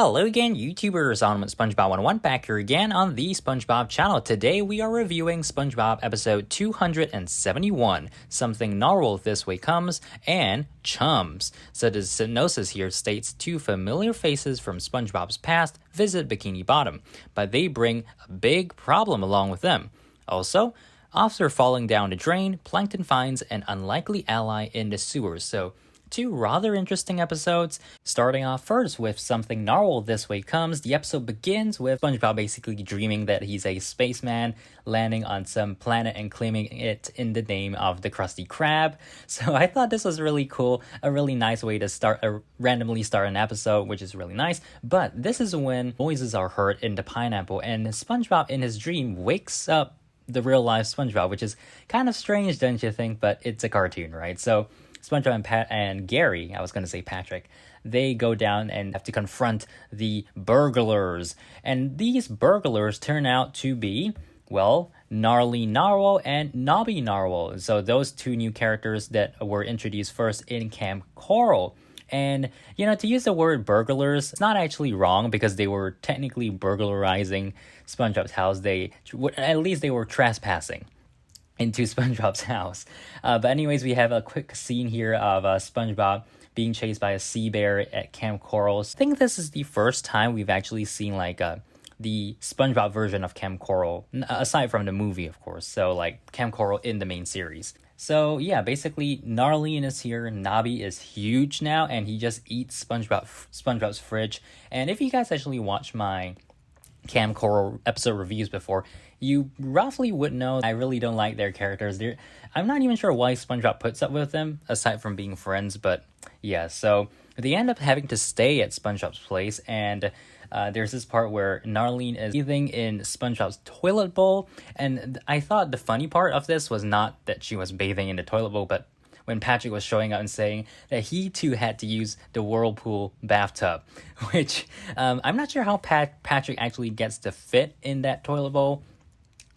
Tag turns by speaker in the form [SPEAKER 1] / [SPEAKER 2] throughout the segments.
[SPEAKER 1] Hello again, YouTubers, on SpongeBob 101 back here again on the SpongeBob channel. Today we are reviewing SpongeBob episode 271, Something Narwhal This Way Comes, and Chums. So the synopsis here states two familiar faces from SpongeBob's past visit Bikini Bottom, but they bring a big problem along with them. Also, after falling down the drain, Plankton finds an unlikely ally in the sewers, so two rather interesting episodes. Starting off first with Something Narwhal This Way Comes, the episode begins with SpongeBob basically dreaming that he's a spaceman landing on some planet and claiming it in the name of the Krusty Krab. So I thought this was really cool, a really nice way to randomly start an episode, which is really nice. But this is when noises are heard in the pineapple, and SpongeBob in his dream wakes up the real life SpongeBob, which is kind of strange, don't you think? But it's a cartoon, right? So SpongeBob and Gary, I was going to say Patrick, they go down and have to confront the burglars. And these burglars turn out to be, well, Narlene Narwhal and Nobby Narwhal. So those two new characters that were introduced first in Kamp Koral. And, you know, to use the word burglars, it's not actually wrong because they were technically burglarizing SpongeBob's house. At least they were trespassing into SpongeBob's house. But anyways, we have a quick scene here of SpongeBob being chased by a sea bear at Kamp Koral. I think this is the first time we've actually seen the SpongeBob version of Kamp Koral, aside from the movie, of course. So like Kamp Koral in the main series. So yeah, basically Narlene is here. Nobby is huge now, and he just eats SpongeBob's fridge. And if you guys actually watch my Kamp Koral episode reviews before, you roughly would know I really don't like their characters. I'm not even sure why SpongeBob puts up with them, aside from being friends, but yeah, so they end up having to stay at SpongeBob's place, and there's this part where Narlene is bathing in SpongeBob's toilet bowl, and I thought the funny part of this was not that she was bathing in the toilet bowl, but when Patrick was showing up and saying that he too had to use the whirlpool bathtub, which I'm not sure how Patrick actually gets to fit in that toilet bowl,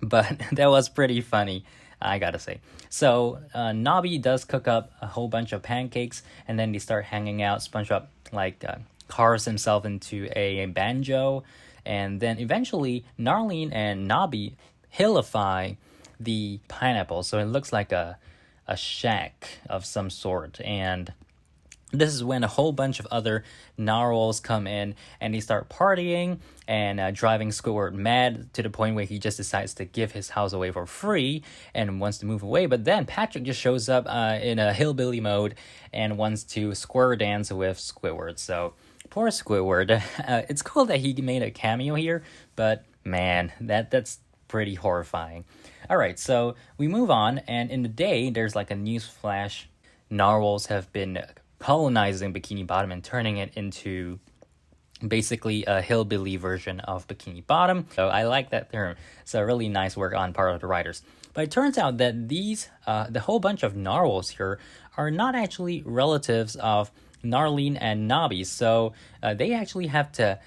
[SPEAKER 1] but that was pretty funny, I gotta say. So Nobby does cook up a whole bunch of pancakes, and then they start hanging out. SpongeBob carves himself into a banjo, and then eventually Narlene and Nobby hillify the pineapple, so it looks like a shack of some sort. And this is when a whole bunch of other narwhals come in, and they start partying and driving Squidward mad to the point where he just decides to give his house away for free and wants to move away. But then Patrick just shows up in a hillbilly mode and wants to square dance with Squidward. So poor Squidward. It's cool that he made a cameo here, but man, that's pretty horrifying. All right, so we move on, and in the day, there's like a news flash. Narwhals have been colonizing Bikini Bottom and turning it into basically a hillbilly version of Bikini Bottom. So I like that term. It's a really nice work on part of the writers. But it turns out that the whole bunch of narwhals here are not actually relatives of Narlene and Nobby. So they actually have to,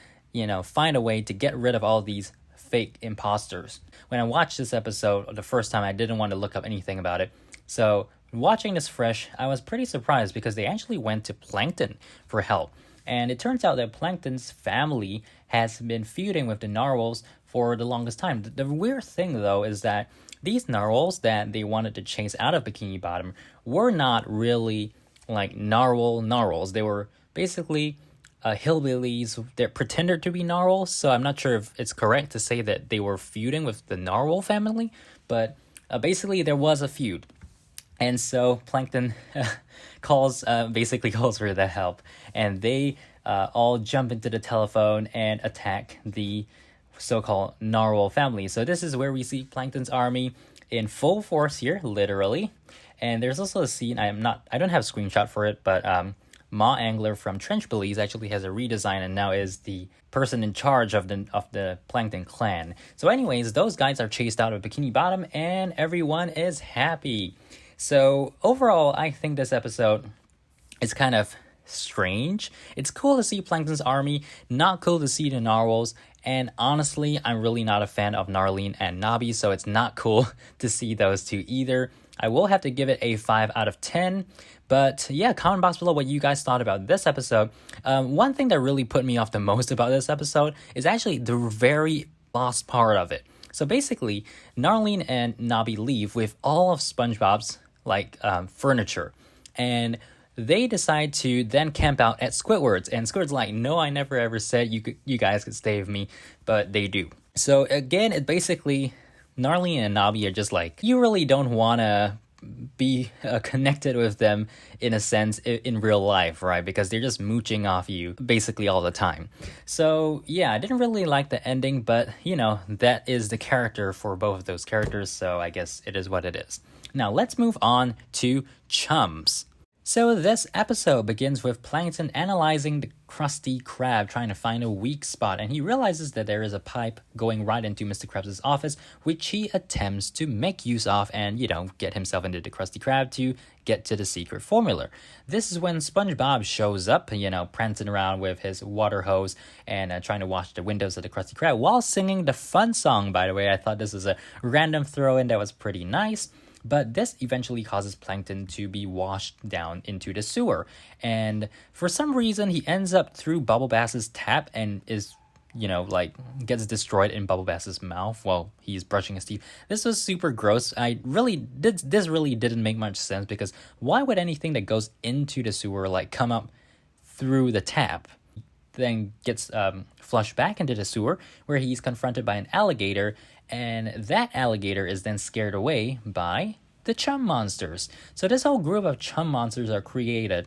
[SPEAKER 1] find a way to get rid of all these fake imposters. When I watched this episode the first time, I didn't want to look up anything about it. So watching this fresh, I was pretty surprised because they actually went to Plankton for help. And it turns out that Plankton's family has been feuding with the narwhals for the longest time. The weird thing, though, is that these narwhals that they wanted to chase out of Bikini Bottom were not really like narwhals. They were basically hillbillies that pretended to be narwhals. So I'm not sure if it's correct to say that they were feuding with the narwhal family, but basically there was a feud. And so Plankton calls for the help, and they all jump into the telephone and attack the so-called Narwhal family. So this is where we see Plankton's army in full force here, literally. And there's also a scene, I don't have a screenshot for it, but Ma Angler from Trench Police actually has a redesign and now is the person in charge of the Plankton clan. So anyways, those guys are chased out of Bikini Bottom, and everyone is happy. So overall, I think this episode is kind of strange. It's cool to see Plankton's army, not cool to see the narwhals, and honestly, I'm really not a fan of Narlene and Nobby, so it's not cool to see those two either. I will have to give it a 5 out of 10. But yeah, comment box below what you guys thought about this episode. One thing that really put me off the most about this episode is actually the very last part of it. So basically, Narlene and Nobby leave with all of SpongeBob's furniture, and they decide to then camp out at Squidward's, and Squidward's like, no, I never ever said you guys could stay with me, but they do. So again, it basically, Narlene and Nobby are just like, you really don't want to be connected with them in a sense in real life, right? Because they're just mooching off you basically all the time. So yeah, I didn't really like the ending, but that is the character for both of those characters, so I guess it is what it is. Now let's move on to Chums. So this episode begins with Plankton analyzing the Krusty Krab, trying to find a weak spot, and he realizes that there is a pipe going right into Mr. Krabs' office, which he attempts to make use of and, get himself into the Krusty Krab to get to the secret formula. This is when SpongeBob shows up, prancing around with his water hose and trying to wash the windows of the Krusty Krab while singing the fun song, by the way. I thought this was a random throw-in that was pretty nice. But this eventually causes Plankton to be washed down into the sewer. And for some reason, he ends up through Bubble Bass's tap and is, gets destroyed in Bubble Bass's mouth while he's brushing his teeth. This was super gross. This really didn't make much sense, because why would anything that goes into the sewer, come up through the tap? Then gets flushed back into the sewer, where he's confronted by an alligator, and that alligator is then scared away by the Chum monsters. So this whole group of Chum monsters are created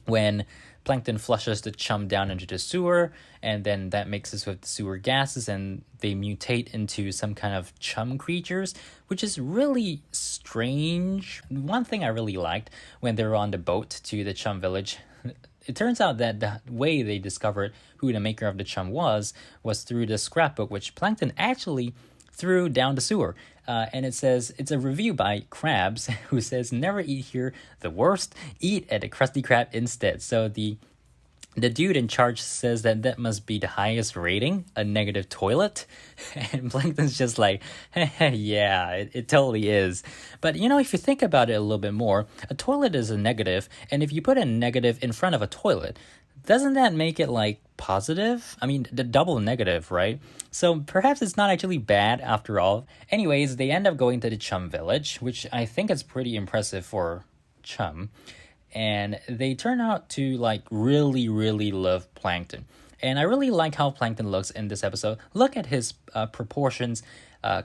[SPEAKER 1] when Plankton flushes the Chum down into the sewer, and then that mixes with the sewer gases, and they mutate into some kind of Chum creatures, which is really strange. One thing I really liked when they were on the boat to the Chum village, it turns out that the way they discovered who the maker of the Chum was through the scrapbook, which Plankton actually threw down the sewer. And it says, it's a review by Krabs, who says, never eat here, the worst, eat at the Krusty Krab instead. So the dude in charge says that must be the highest rating, a negative toilet. And Plankton's just like, yeah, it totally is. But if you think about it a little bit more, a toilet is a negative, and if you put a negative in front of a toilet, doesn't that make it positive? I mean, the double negative, right? So perhaps it's not actually bad after all. Anyways, they end up going to the Chum village, which I think is pretty impressive for Chum. And they turn out to really, really love Plankton. And I really like how Plankton looks in this episode. Look at his proportions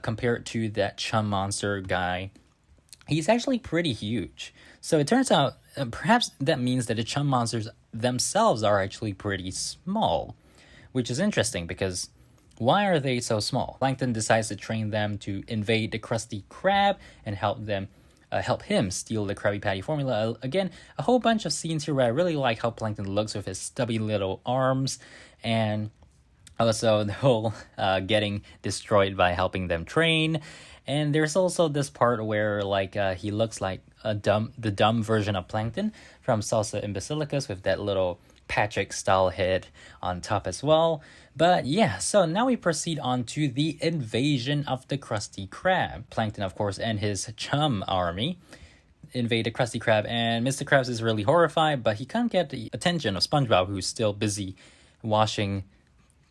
[SPEAKER 1] compared to that Chum monster guy. He's actually pretty huge. So it turns out perhaps that means that the Chum monsters themselves are actually pretty small, which is interesting, because why are they so small? Plankton decides to train them to invade the Krusty Krab and help him steal the Krabby Patty formula. Again, a whole bunch of scenes here where I really like how Plankton looks with his stubby little arms, and also the whole getting destroyed by helping them train. And there's also this part where he looks like the dumb version of Plankton from Salsa and Basilicus, with that little Patrick style head on top as well. But yeah, so now we proceed on to the invasion of the Krusty Krab. Plankton, of course, and his Chum army invade the Krusty Krab, and Mr. Krabs is really horrified, but he can't get the attention of SpongeBob, who's still busy washing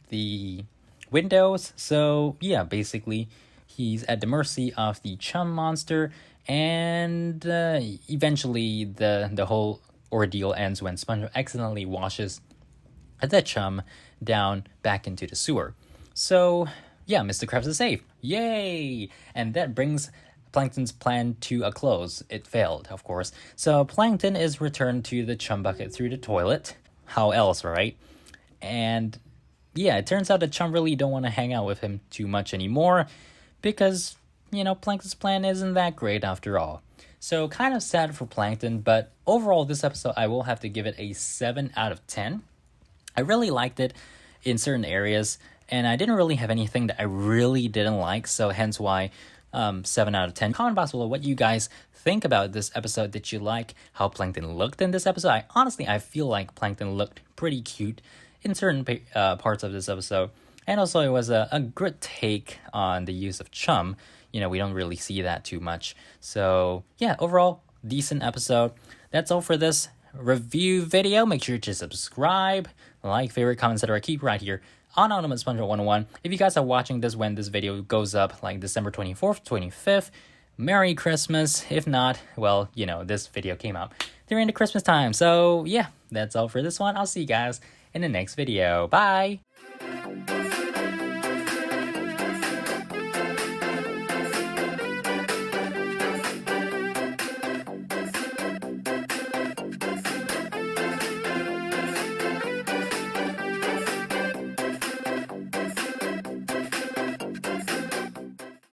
[SPEAKER 1] the windows. So yeah, basically he's at the mercy of the Chum monster, and eventually the whole ordeal ends when SpongeBob accidentally washes the Chum down back into the sewer. So yeah, Mr. Krabs is safe. Yay! And that brings Plankton's plan to a close. It failed, of course. So Plankton is returned to the Chum bucket through the toilet. How else, right? And yeah, it turns out that Chum really don't want to hang out with him too much anymore, because, Plankton's plan isn't that great after all. So kind of sad for Plankton, but overall this episode I will have to give it a 7 out of 10. I really liked it in certain areas, and I didn't really have anything that I really didn't like, so hence why 7 out of 10. Comment box below what you guys think about this episode. Did you like how Plankton looked in this episode? I feel like Plankton looked pretty cute in certain parts of this episode. And also it was a good take on the use of Chum. you know, we don't really see that too much. So yeah, overall, decent episode. That's all for this review video. Make sure to subscribe, like, favorite, comment, etc. Keep right here on Ultimate SpongeBob 101. If you guys are watching this when this video goes up, like December 24th, 25th, Merry Christmas. If not, well, you know, this video came out during the Christmas time. So yeah, that's all for this one. I'll see you guys in the next video. Bye!